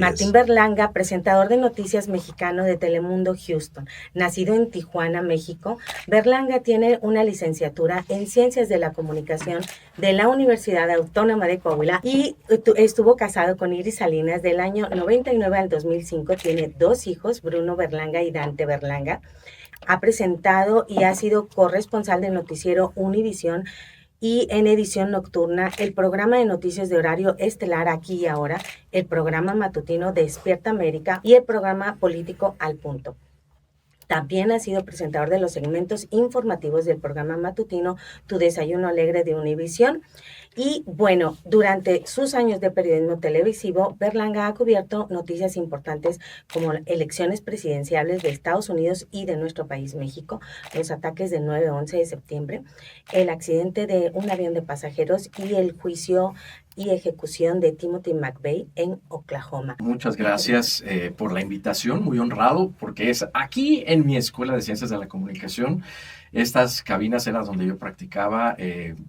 Martín Berlanga, presentador de noticias mexicano de Telemundo Houston. Nacido en Tijuana, México, Berlanga tiene una licenciatura en Ciencias de la Comunicación de la Universidad Autónoma de Coahuila y estuvo casado con Iris Salinas del año 99 al 2005. Tiene dos hijos, Bruno Berlanga y Dante Berlanga. Ha presentado y ha sido corresponsal del noticiero Univisión y en edición nocturna el programa de noticias de horario estelar Aquí y Ahora, el programa matutino Despierta América y el programa político Al Punto. También ha sido presentador de los segmentos informativos del programa matutino Tu Desayuno Alegre de Univisión. Y bueno, durante sus años de periodismo televisivo, Berlanga ha cubierto noticias importantes como elecciones presidenciales de Estados Unidos y de nuestro país, México, los ataques del 9-11 de septiembre, el accidente de un avión de pasajeros y el juicio y ejecución de Timothy McVeigh en Oklahoma. Muchas gracias por la invitación, muy honrado, porque es aquí en mi Escuela de Ciencias de la Comunicación. Estas cabinas eran donde yo practicaba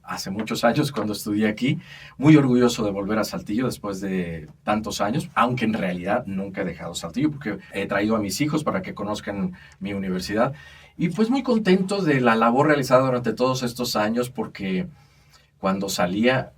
hace muchos años cuando estudié aquí. Muy orgulloso de volver a Saltillo después de tantos años, aunque en realidad nunca he dejado Saltillo, porque he traído a mis hijos para que conozcan mi universidad. Y pues muy contento de la labor realizada durante todos estos años, porque cuando salía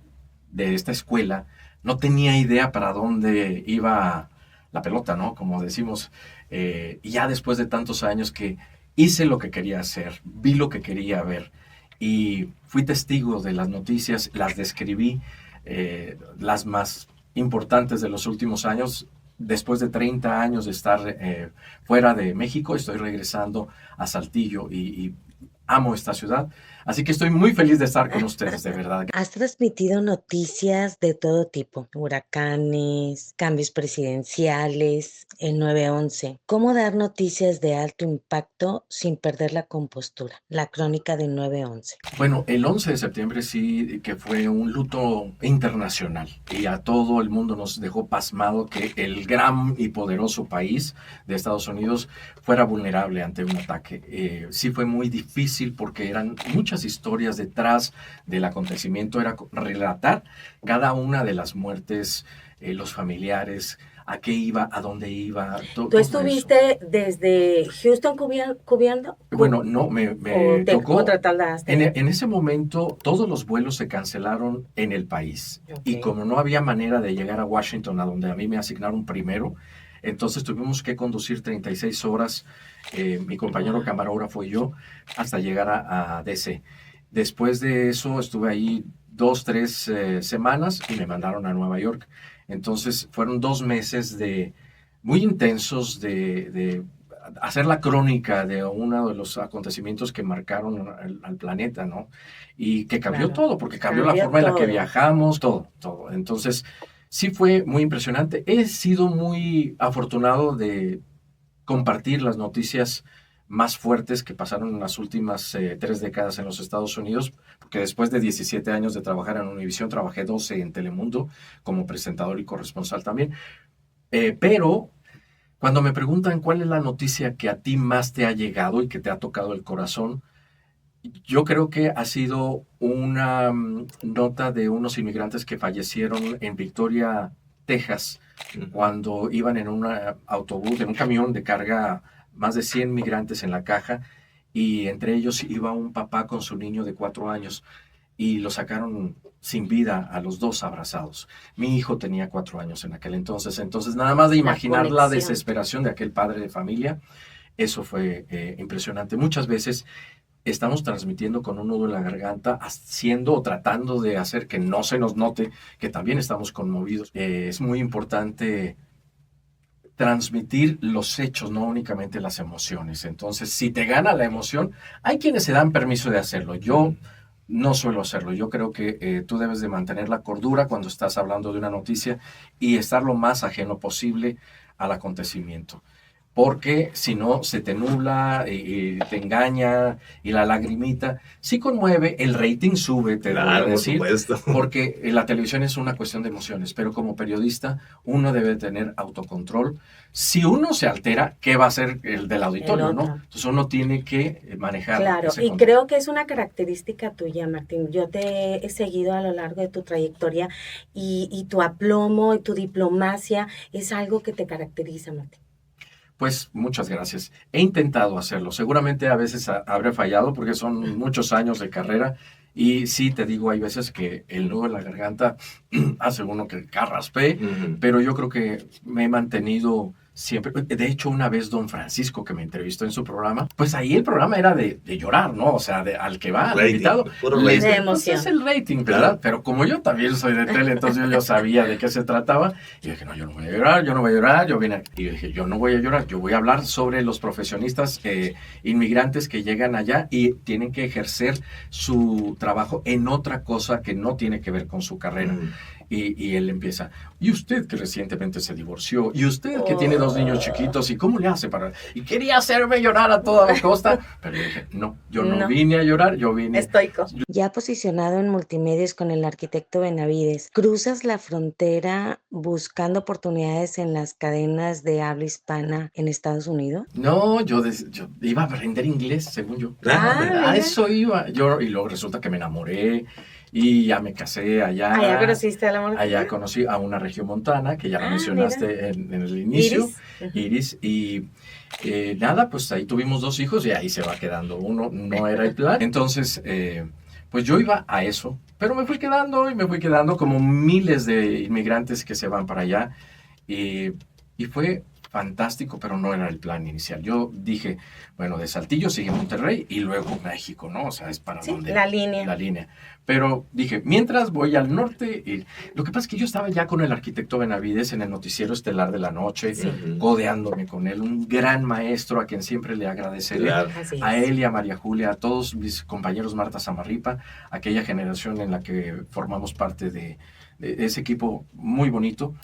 de esta escuela, no tenía idea para dónde iba la pelota, ¿no? Como decimos, y ya después de tantos años que hice lo que quería hacer, vi lo que quería ver y fui testigo de las noticias, las describí, las más importantes de los últimos años. Después de 30 años de estar fuera de México, estoy regresando a Saltillo y amo esta ciudad. Así que estoy muy feliz de estar con ustedes, de verdad. Has transmitido noticias de todo tipo, huracanes, cambios presidenciales, el 9-11. ¿Cómo dar noticias de alto impacto sin perder la compostura? La crónica del 9-11. Bueno, el 11 de septiembre sí que fue un luto internacional y a todo el mundo nos dejó pasmado que el gran y poderoso país de Estados Unidos fuera vulnerable ante un ataque. Sí fue muy difícil porque eran muchas historias detrás del acontecimiento, era relatar cada una de las muertes, los familiares, a qué iba, a dónde iba. ¿Tú estuviste desde Houston cubriendo? Bueno, no, me tocó. ¿Otra tardaste? En ese momento todos los vuelos se cancelaron en el país. Okay. Y como no había manera de llegar a Washington, a donde a mí me asignaron primero, entonces tuvimos que conducir 36 horas, mi compañero camarógrafo y yo, hasta llegar a DC. Después de eso estuve ahí 2, 3 semanas y me mandaron a Nueva York. Entonces fueron 2 meses muy intensos de hacer la crónica de uno de los acontecimientos que marcaron al planeta, ¿no? Y que cambió todo, porque cambió la forma en la que viajamos, todo. Entonces, sí fue muy impresionante. He sido muy afortunado de compartir las noticias más fuertes que pasaron en las últimas 3 décadas en los Estados Unidos, porque después de 17 años de trabajar en Univisión, trabajé 12 en Telemundo como presentador y corresponsal también. Pero cuando me preguntan cuál es la noticia que a ti más te ha llegado y que te ha tocado el corazón, yo creo que ha sido una nota de unos inmigrantes que fallecieron en Victoria, Texas, cuando iban en un autobús, en un camión de carga, más de 100 migrantes en la caja, y entre ellos iba un papá con su niño de 4 años, y lo sacaron sin vida a los dos abrazados. Mi hijo tenía 4 años en aquel entonces, nada más de imaginar la desesperación de aquel padre de familia, eso fue impresionante. Muchas veces estamos transmitiendo con un nudo en la garganta, haciendo o tratando de hacer que no se nos note que también estamos conmovidos. Es muy importante transmitir los hechos, no únicamente las emociones. Entonces, si te gana la emoción, hay quienes se dan permiso de hacerlo. Yo no suelo hacerlo. Yo creo que tú debes de mantener la cordura cuando estás hablando de una noticia y estar lo más ajeno posible al acontecimiento. porque si no se te nubla y te engaña y la lagrimita. Sí conmueve, el rating sube, te voy a decir, porque la televisión es una cuestión de emociones, pero como periodista uno debe tener autocontrol. Si uno se altera, ¿qué va a hacer el del auditorio, no? Entonces uno tiene que manejar. Claro, y creo que es una característica tuya, Martín. Yo te he seguido a lo largo de tu trayectoria y tu aplomo y tu diplomacia es algo que te caracteriza, Martín. Pues muchas gracias. He intentado hacerlo. Seguramente a veces habré fallado porque son muchos años de carrera y sí, te digo, hay veces que el nudo en la garganta hace uno que carraspee, pero yo creo que me he mantenido siempre. De hecho, una vez don Francisco, que me entrevistó en su programa, pues ahí el programa era de llorar, ¿no? O sea, al que va, al invitado. De emoción. Pues es el rating, ¿verdad? Pero como yo también soy de tele, entonces yo sabía de qué se trataba. Y dije, no, yo no voy a llorar, yo no voy a llorar. Yo vine y dije, yo no voy a llorar, yo voy a hablar sobre los profesionistas inmigrantes que llegan allá y tienen que ejercer su trabajo en otra cosa que no tiene que ver con su carrera. Y él empieza, y usted que recientemente se divorció, y usted que tiene 2 niños chiquitos, ¿y cómo le hace para...? Y quería hacerme llorar a toda costa, pero yo dije, no, yo no vine a llorar, yo vine... Estoico. Ya posicionado en multimedios con el arquitecto Benavides, ¿cruzas la frontera buscando oportunidades en las cadenas de habla hispana en Estados Unidos? No, yo iba a aprender inglés, según yo. A eso iba. Y luego resulta que me enamoré, y ya me casé allá. Allá conociste a la mujer. Allá conocí a una regiomontana, que ya la mencionaste en el inicio. Iris. Y nada, pues ahí tuvimos 2 hijos y ahí se va quedando uno. No era el plan. Entonces, pues yo iba a eso, pero me fui quedando como miles de inmigrantes que se van para allá. Y fue fantástico, pero no era el plan inicial. Yo dije, bueno, de Saltillo sigue Monterrey y luego México, ¿no? O sea, es para donde... La línea. Pero dije, mientras voy al norte, y lo que pasa es que yo estaba ya con el arquitecto Benavides en el noticiero estelar de la noche, codeándome con él, un gran maestro a quien siempre le agradeceré, a él y a María Julia, a todos mis compañeros Marta Zamarripa, aquella generación en la que formamos parte de ese equipo muy bonito,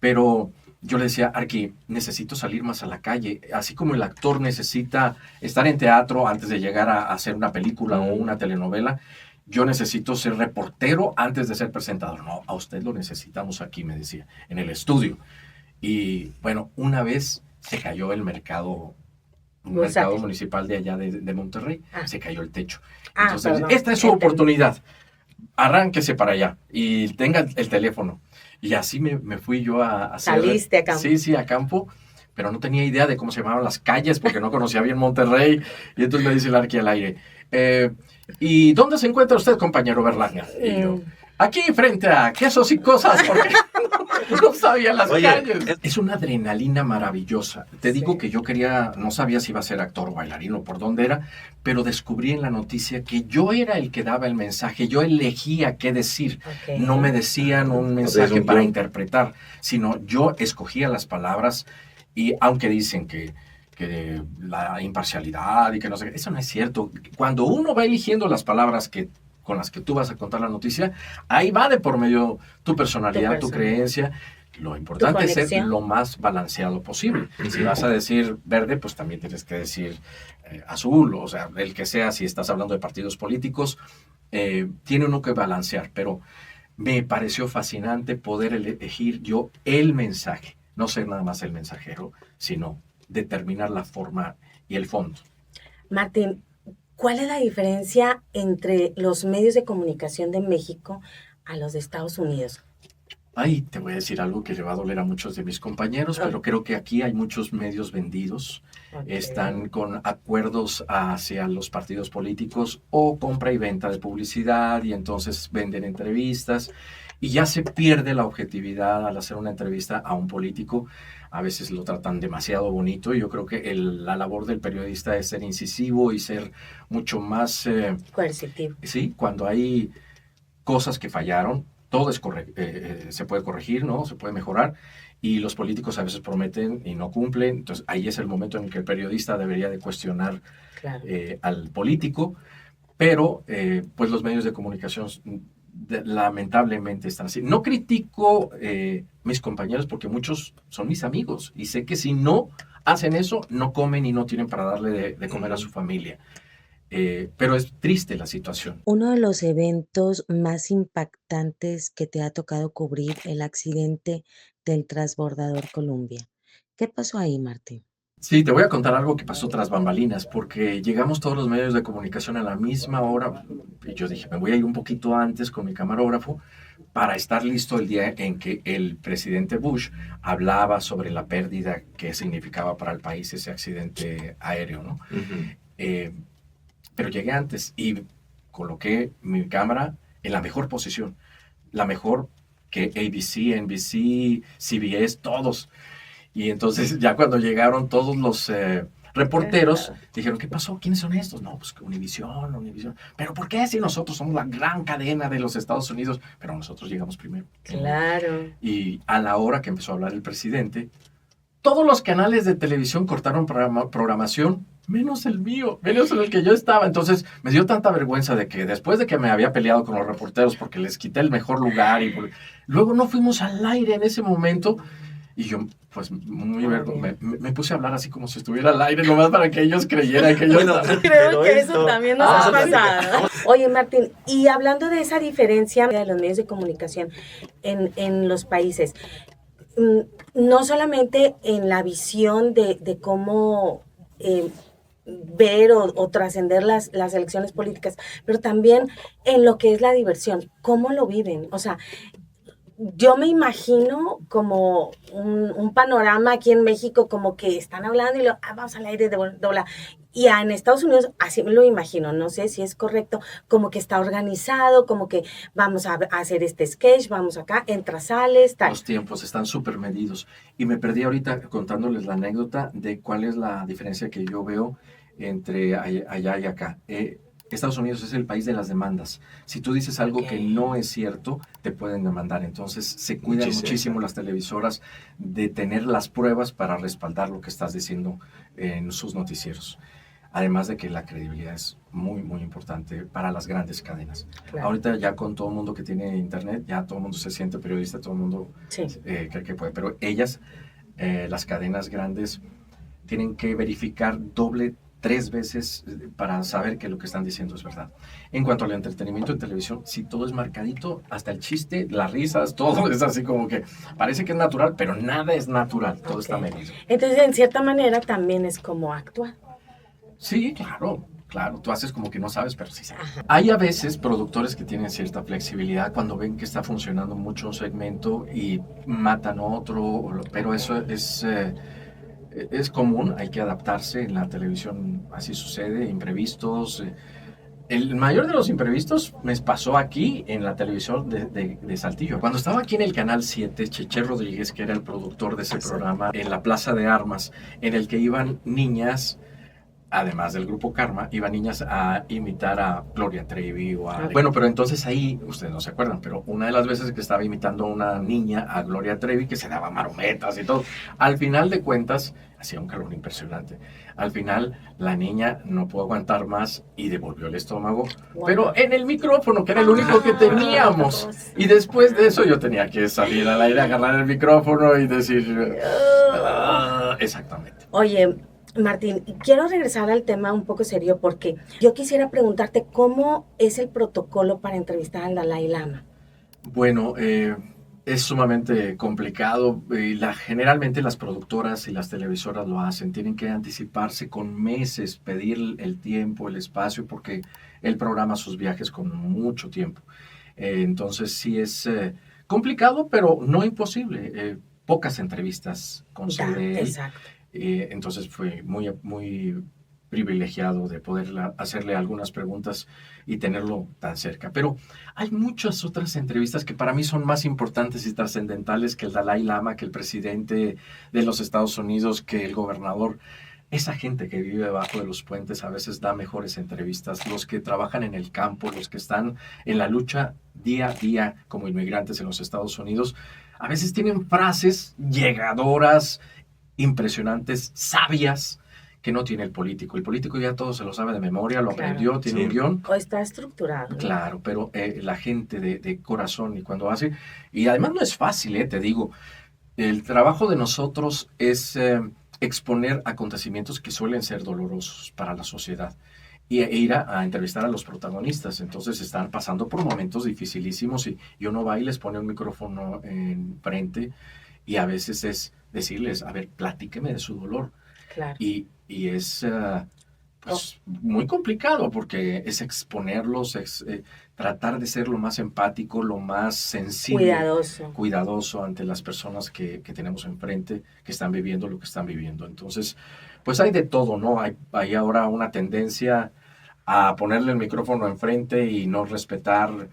pero... Yo le decía, Arqui, necesito salir más a la calle, así como el actor necesita estar en teatro antes de llegar a hacer una película o una telenovela, yo necesito ser reportero antes de ser presentador. No, a usted lo necesitamos aquí, me decía, en el estudio. Y bueno, una vez se cayó el mercado municipal de allá de Monterrey, se cayó el techo. Entonces, esta es su oportunidad, arránquese para allá y tenga el teléfono. Y así me fui yo a hacer... Saliste a campo. Sí, a campo, pero no tenía idea de cómo se llamaban las calles porque no conocía bien Monterrey. Y entonces me dice el Arqui al aire, ¿y dónde se encuentra usted, compañero Berlanga? Y yo, aquí frente a Quesos y Cosas, porque no sabía las calles. Es una adrenalina maravillosa. Te digo que yo no sabía si iba a ser actor o bailarín o por dónde era, pero descubrí en la noticia que yo era el que daba el mensaje, yo elegía qué decir. No me decían un mensaje para interpretar, sino yo escogía las palabras y aunque dicen que la imparcialidad y que no sé qué, eso no es cierto. Cuando uno va eligiendo las palabras con las que tú vas a contar la noticia, ahí va de por medio tu personalidad, tu creencia. Lo importante es ser lo más balanceado posible. Si vas a decir verde, pues también tienes que decir azul, o sea, el que sea, si estás hablando de partidos políticos, tiene uno que balancear, pero me pareció fascinante poder elegir yo el mensaje, no ser nada más el mensajero, sino determinar la forma y el fondo. Martín, ¿cuál es la diferencia entre los medios de comunicación de México a los de Estados Unidos? Ay, te voy a decir algo que le va a doler a muchos de mis compañeros, pero creo que aquí hay muchos medios vendidos. Están con acuerdos hacia los partidos políticos o compra y venta de publicidad y entonces venden entrevistas y ya se pierde la objetividad al hacer una entrevista a un político. A veces lo tratan demasiado bonito y yo creo que la labor del periodista es ser incisivo y ser mucho más... coercitivo. Sí, cuando hay cosas que fallaron, todo se puede corregir, ¿no? Se puede mejorar y los políticos a veces prometen y no cumplen. Entonces ahí es el momento en el que el periodista debería de cuestionar al político, pero pues los medios de comunicación lamentablemente están así. No critico mis compañeros porque muchos son mis amigos y sé que si no hacen eso, no comen y no tienen para darle de comer a su familia. Pero es triste la situación. Uno de los eventos más impactantes que te ha tocado cubrir, el accidente del transbordador Columbia. ¿Qué pasó ahí, Martín? Sí, te voy a contar algo que pasó tras bambalinas, porque llegamos todos los medios de comunicación a la misma hora. Y yo dije, me voy a ir un poquito antes con mi camarógrafo para estar listo el día en que el presidente Bush hablaba sobre la pérdida que significaba para el país ese accidente aéreo, ¿no? Eh, pero llegué antes y coloqué mi cámara en la mejor posición, la mejor que ABC, NBC, CBS, todos. Y entonces ya cuando llegaron todos los reporteros, dijeron, ¿qué pasó? ¿Quiénes son estos? No, pues Univisión, Univisión. ¿Pero por qué si nosotros somos la gran cadena de los Estados Unidos? Pero nosotros llegamos primero. Claro. Y a la hora que empezó a hablar el presidente, todos los canales de televisión cortaron programación, menos el mío, menos en el que yo estaba. Entonces me dio tanta vergüenza de que después de que me había peleado con los reporteros porque les quité el mejor lugar luego no fuimos al aire en ese momento. Y yo, pues, me puse a hablar así como si estuviera al aire, nomás para que ellos creyeran que yo estaba. Creo que eso también nos ha pasado. Oye, Martín, y hablando de esa diferencia de los medios de comunicación en los países, no solamente en la visión de cómo ver o trascender las elecciones políticas, pero también en lo que es la diversión, cómo lo viven. O sea, yo me imagino como un panorama aquí en México, como que están hablando y vamos al aire de dobla. Y en Estados Unidos, así me lo imagino, no sé si es correcto, como que está organizado, como que vamos a hacer este sketch, vamos acá, entras, sales, tal. Los tiempos están súper medidos. Y me perdí ahorita contándoles la anécdota de cuál es la diferencia que yo veo entre allá y acá. Estados Unidos es el país de las demandas. Si tú dices algo que no es cierto, te pueden demandar. Entonces se cuidan muchísimo las televisoras de tener las pruebas para respaldar lo que estás diciendo en sus noticieros. Además de que la credibilidad es muy, muy importante para las grandes cadenas. Claro. Ahorita ya con todo el mundo que tiene internet, ya todo el mundo se siente periodista, todo el mundo cree que puede. Pero ellas, las cadenas grandes, tienen que verificar 3 veces para saber que lo que están diciendo es verdad. En cuanto al entretenimiento en televisión, sí, todo es marcadito, hasta el chiste, las risas, todo es así como que parece que es natural, pero nada es natural, todo está medido. Entonces, en cierta manera, también es como actuar. Sí, claro, tú haces como que no sabes, pero sí sabes. Hay a veces productores que tienen cierta flexibilidad cuando ven que está funcionando mucho un segmento y matan otro, pero eso es común, hay que adaptarse, en la televisión así sucede, imprevistos. El mayor de los imprevistos me pasó aquí en la televisión de Saltillo. Cuando estaba aquí en el Canal 7, Cheche Rodríguez, que era el productor de ese programa, en la Plaza de Armas, en el que iban niñas, además del grupo Karma, iban niñas a imitar a Gloria Trevi o a... Bueno, pero entonces ahí, ustedes no se acuerdan, pero una de las veces que estaba imitando a una niña, a Gloria Trevi, que se daba marometas y todo, al final de cuentas, hacía un calor impresionante. Al final, la niña no pudo aguantar más y devolvió el estómago, pero en el micrófono, que era el único que teníamos. Y después de eso yo tenía que salir al aire, agarrar el micrófono y decir... exactamente. Oye, Martín, quiero regresar al tema un poco serio porque yo quisiera preguntarte cómo es el protocolo para entrevistar al Dalai Lama. Bueno, es sumamente complicado. Generalmente las productoras y las televisoras lo hacen. Tienen que anticiparse con meses, pedir el tiempo, el espacio, porque él programa sus viajes con mucho tiempo. Entonces sí es complicado, pero no imposible. Pocas entrevistas concede él. Exacto. Entonces fue muy privilegiado de poder hacerle algunas preguntas y tenerlo tan cerca. Pero hay muchas otras entrevistas que para mí son más importantes y trascendentales que el Dalai Lama, que el presidente de los Estados Unidos, que el gobernador. Esa gente que vive debajo de los puentes a veces da mejores entrevistas. Los que trabajan en el campo, los que están en la lucha día a día como inmigrantes en los Estados Unidos, a veces tienen frases llegadoras, impresionantes, sabias, que no tiene el político. El político ya todo se lo sabe de memoria, lo aprendió, tiene un guión. O está estructurado, ¿no? Claro, pero la gente de corazón y cuando hace... Y además no es fácil, te digo. El trabajo de nosotros es exponer acontecimientos que suelen ser dolorosos para la sociedad e ir a entrevistar a los protagonistas. Entonces están pasando por momentos dificilísimos y uno va y les pone un micrófono enfrente y a veces es decirles, a ver, platíqueme de su dolor. Claro. Y es pues muy complicado porque es exponerlos, tratar de ser lo más empático, lo más sensible, cuidadoso ante las personas que tenemos enfrente, que están viviendo lo que están viviendo. Entonces, pues hay de todo, ¿no? Hay ahora una tendencia a ponerle el micrófono enfrente y no respetar.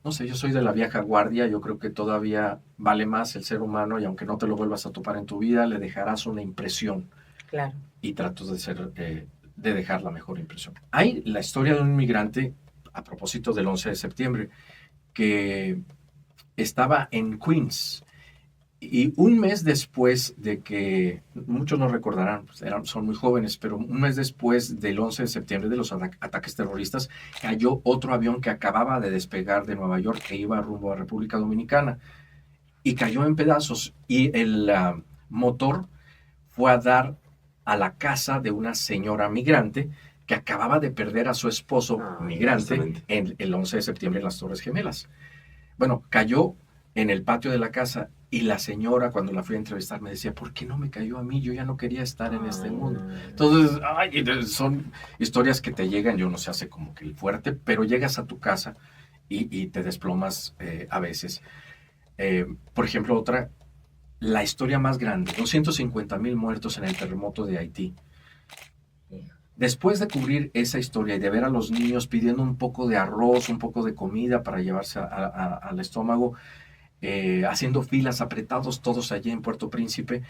No sé, yo soy de la vieja guardia, yo creo que todavía vale más el ser humano y aunque no te lo vuelvas a topar en tu vida, le dejarás una impresión. Claro. Y trato de dejar la mejor impresión. Hay la historia de un inmigrante, a propósito del 11 de septiembre, que estaba en Queens y un mes después de que, muchos no recordarán, pues son muy jóvenes, pero un mes después del 11 de septiembre de los ataques terroristas, cayó otro avión que acababa de despegar de Nueva York que iba rumbo a República Dominicana y cayó en pedazos y el motor fue a dar a la casa de una señora migrante que acababa de perder a su esposo migrante en el 11 de septiembre en las Torres Gemelas. Bueno, cayó en el patio de la casa y la señora cuando la fui a entrevistar me decía, ¿por qué no me cayó a mí? Yo ya no quería estar en este mundo. Entonces, son historias que te llegan, yo no sé, hace como que el fuerte, pero llegas a tu casa y te desplomas a veces. Por ejemplo, la historia más grande, 250,000 muertos en el terremoto de Haití. Después de cubrir esa historia y de ver a los niños pidiendo un poco de arroz, un poco de comida para llevarse al estómago, haciendo filas, apretados todos allí en Puerto Príncipe,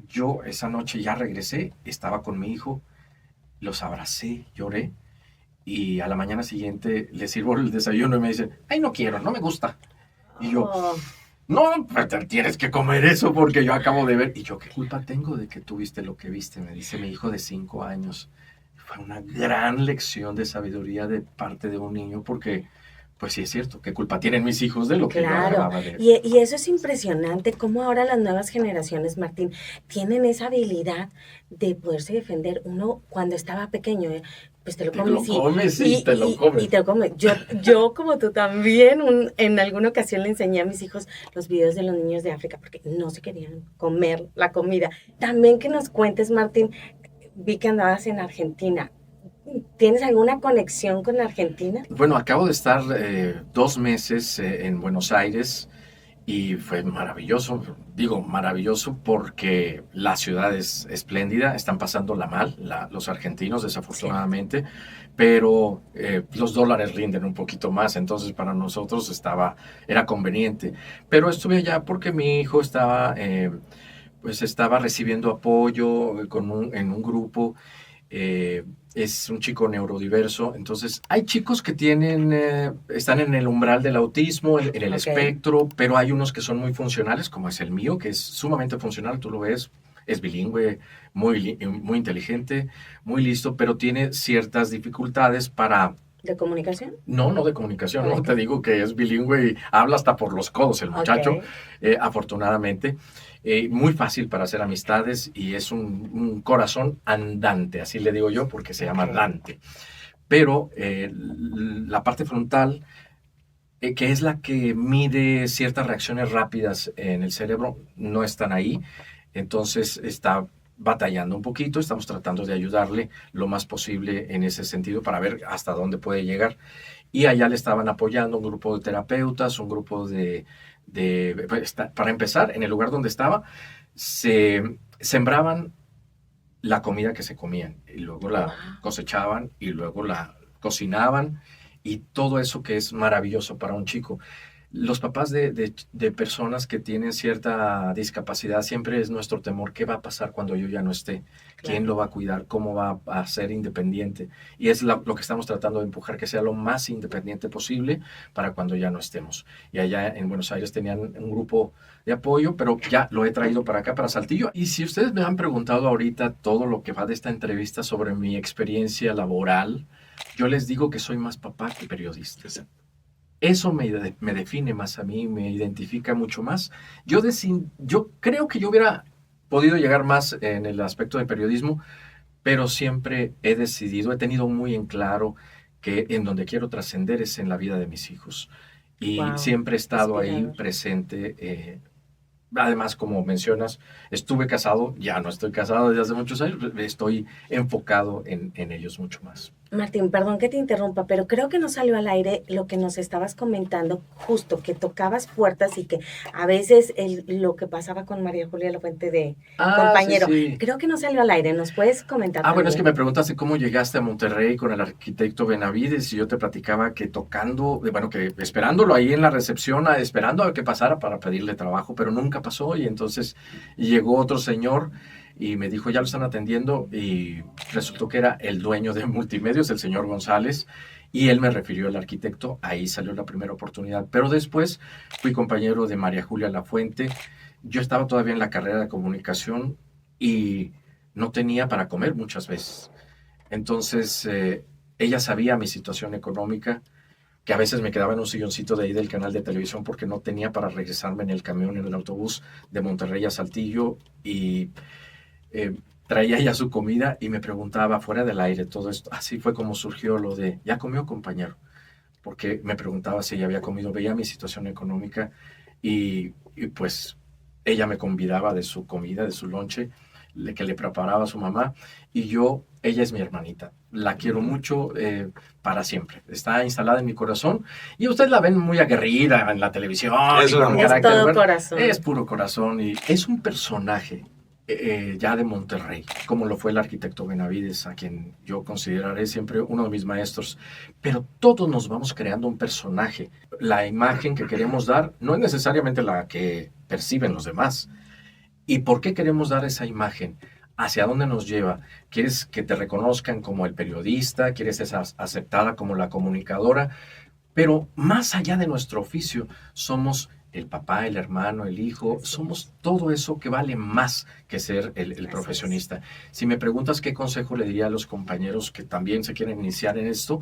yo esa noche ya regresé, estaba con mi hijo, los abracé, lloré, y a la mañana siguiente les sirvo el desayuno y me dicen, ay, no quiero, no me gusta. Y yo... No, pues tienes que comer eso porque yo acabo de ver. Y yo, ¿qué culpa tengo de que tú viste lo que viste? Me dice mi hijo de 5 años. Fue una gran lección de sabiduría de parte de un niño porque, pues sí es cierto, ¿qué culpa tienen mis hijos de lo que yo acababa de ver? Y eso es impresionante, cómo ahora las nuevas generaciones, Martín, tienen esa habilidad de poderse defender. Uno, cuando estaba pequeño, pues te lo comes. Te lo comes. Y te lo comes. Yo como tú también, en alguna ocasión le enseñé a mis hijos los videos de los niños de África porque no se querían comer la comida. También que nos cuentes, Martín, vi que andabas en Argentina. ¿Tienes alguna conexión con Argentina? Bueno, acabo de estar 2 meses en Buenos Aires y fue maravilloso. Digo maravilloso porque la ciudad es espléndida, están pasándola mal los argentinos desafortunadamente, sí. Pero los dólares rinden un poquito más, entonces para nosotros era conveniente. Pero estuve allá porque mi hijo estaba recibiendo apoyo en un grupo. Es un chico neurodiverso, entonces hay chicos que están en el umbral del autismo, en el espectro, pero hay unos que son muy funcionales, como es el mío, que es sumamente funcional, tú lo ves, es bilingüe, muy inteligente, muy listo, pero tiene ciertas dificultades para... ¿De comunicación? No de comunicación, no te digo que es bilingüe y habla hasta por los codos el muchacho, afortunadamente. Muy fácil para hacer amistades y es un corazón andante, así le digo yo, porque se llama Dante. Pero la parte frontal, que es la que mide ciertas reacciones rápidas en el cerebro, no están ahí. Entonces está batallando un poquito, estamos tratando de ayudarle lo más posible en ese sentido para ver hasta dónde puede llegar. Y allá le estaban apoyando un grupo de terapeutas, un grupo para empezar, en el lugar donde estaba, se sembraban la comida que se comían y luego la cosechaban y luego la cocinaban y todo eso que es maravilloso para un chico. Los papás de personas que tienen cierta discapacidad, siempre es nuestro temor, ¿qué va a pasar cuando yo ya no esté? ¿Quién lo va a cuidar? ¿Cómo va a ser independiente? Y es lo que estamos tratando de empujar, que sea lo más independiente posible para cuando ya no estemos. Y allá en Buenos Aires tenían un grupo de apoyo, pero ya lo he traído para acá, para Saltillo. Y si ustedes me han preguntado ahorita todo lo que va de esta entrevista sobre mi experiencia laboral, yo les digo que soy más papá que periodista. Eso me define más a mí, me identifica mucho más. Yo creo que yo hubiera podido llegar más en el aspecto de periodismo, pero siempre he decidido, he tenido muy en claro que en donde quiero trascender es en la vida de mis hijos. Y Wow, siempre he estado ahí inspirador. presente. Además, como mencionas, estuve casado, ya no estoy casado desde hace muchos años, estoy enfocado en ellos mucho más. Martín, perdón que te interrumpa, pero creo que no salió al aire lo que nos estabas comentando, justo que tocabas puertas y que a veces lo que pasaba con María Julia Lafuente de Ah, sí, compañero, sí. creo que no salió al aire, ¿nos puedes comentar Bueno, es que también? me preguntaste cómo llegaste a Monterrey con el arquitecto Benavides y yo te platicaba que tocando, bueno, que esperándolo ahí en la recepción, esperando a que pasara para pedirle trabajo, pero nunca pasó y entonces llegó otro señor y me dijo, ya lo están atendiendo y resultó que era el dueño de Multimedios, el señor González, y él me refirió al arquitecto, ahí salió la primera oportunidad, pero después fui compañero de María Julia Lafuente, yo estaba todavía en la carrera de comunicación y no tenía para comer muchas veces. Entonces, ella sabía mi situación económica, que a veces me quedaba en un silloncito de ahí del canal de televisión porque no tenía para regresarme en el camión, en el autobús de Monterrey a Saltillo y eh, traía ya su comida y me preguntaba fuera del aire todo esto. Así fue como surgió lo de, ¿ya comió, compañero? Porque me preguntaba si ella había comido, veía mi situación económica y pues ella me convidaba de su comida, de su lonche, que le preparaba a su mamá, y ella es mi hermanita, la quiero mucho para siempre, está instalada en mi corazón, y ustedes la ven muy aguerrida en la televisión, Es y un con un amor. Es carácter, todo bueno, corazón. es puro corazón, y es un personaje ya de Monterrey, como lo fue el arquitecto Benavides, a quien yo consideraré siempre uno de mis maestros, pero todos nos vamos creando un personaje. La imagen que queremos dar no es necesariamente la que perciben los demás. ¿Y por qué queremos dar esa imagen? ¿Hacia dónde nos lleva? ¿Quieres que te reconozcan como el periodista? ¿Quieres ser aceptada como la comunicadora? Pero más allá de nuestro oficio, somos el papá, el hermano, el hijo, Así somos es, todo eso que vale más que ser el así es. profesionista. Si me preguntas qué consejo le diría a los compañeros que también se quieren iniciar en esto,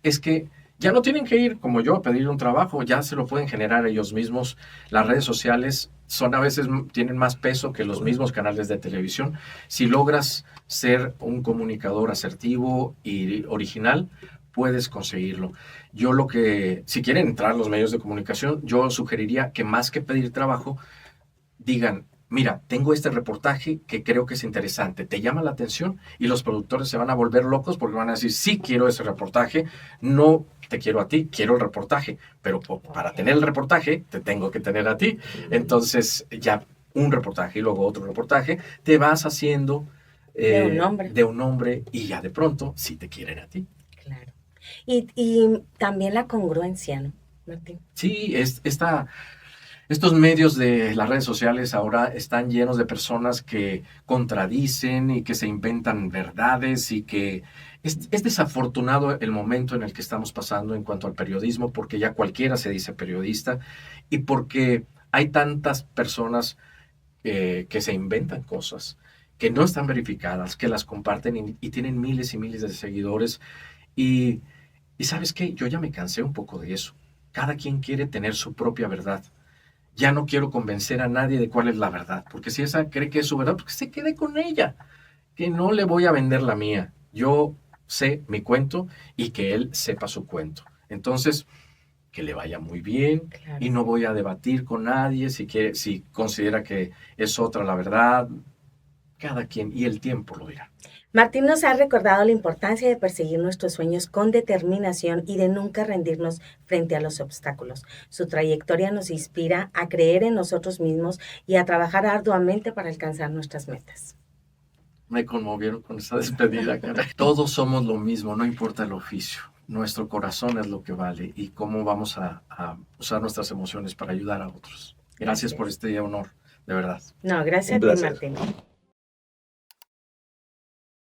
es que ya no tienen que ir como yo a pedir un trabajo, ya se lo pueden generar ellos mismos. Las redes sociales son a veces, tienen más peso que los mismos canales de televisión. Si logras ser un comunicador asertivo y original, puedes conseguirlo. Yo si quieren entrar a los medios de comunicación, yo sugeriría que más que pedir trabajo, digan, mira, tengo este reportaje que creo que es interesante, te llama la atención y los productores se van a volver locos porque van a decir, sí quiero ese reportaje, no te quiero a ti, quiero el reportaje, pero para Ok. tener el reportaje te tengo que tener a ti. Entonces ya un reportaje y luego otro reportaje, te vas haciendo De un hombre, de un hombre y ya de pronto sí te quieren a ti. claro. Y también la congruencia, ¿no, Martín? Sí, estos medios de las redes sociales ahora están llenos de personas que contradicen y que se inventan verdades y que es desafortunado el momento en el que estamos pasando en cuanto al periodismo porque ya cualquiera se dice periodista y porque hay tantas personas que se inventan cosas que no están verificadas, que las comparten y tienen miles y miles de seguidores y, y ¿sabes qué? Yo ya me cansé un poco de eso. Cada quien quiere tener su propia verdad. Ya no quiero convencer a nadie de cuál es la verdad, porque si esa cree que es su verdad, pues que se quede con ella, que no le voy a vender la mía. Yo sé mi cuento y que él sepa su cuento. Entonces, que le vaya muy bien Claro. y no voy a debatir con nadie si considera que es otra la verdad. Cada quien y el tiempo lo dirá. Martín nos ha recordado la importancia de perseguir nuestros sueños con determinación y de nunca rendirnos frente a los obstáculos. Su trayectoria nos inspira a creer en nosotros mismos y a trabajar arduamente para alcanzar nuestras metas. Me conmovieron con esa despedida, caray. Todos somos lo mismo, no importa el oficio. Nuestro corazón es lo que vale y cómo vamos a usar nuestras emociones para ayudar a otros. Así Gracias por es. este honor, de verdad. No, gracias Un a ti, placer. Martín.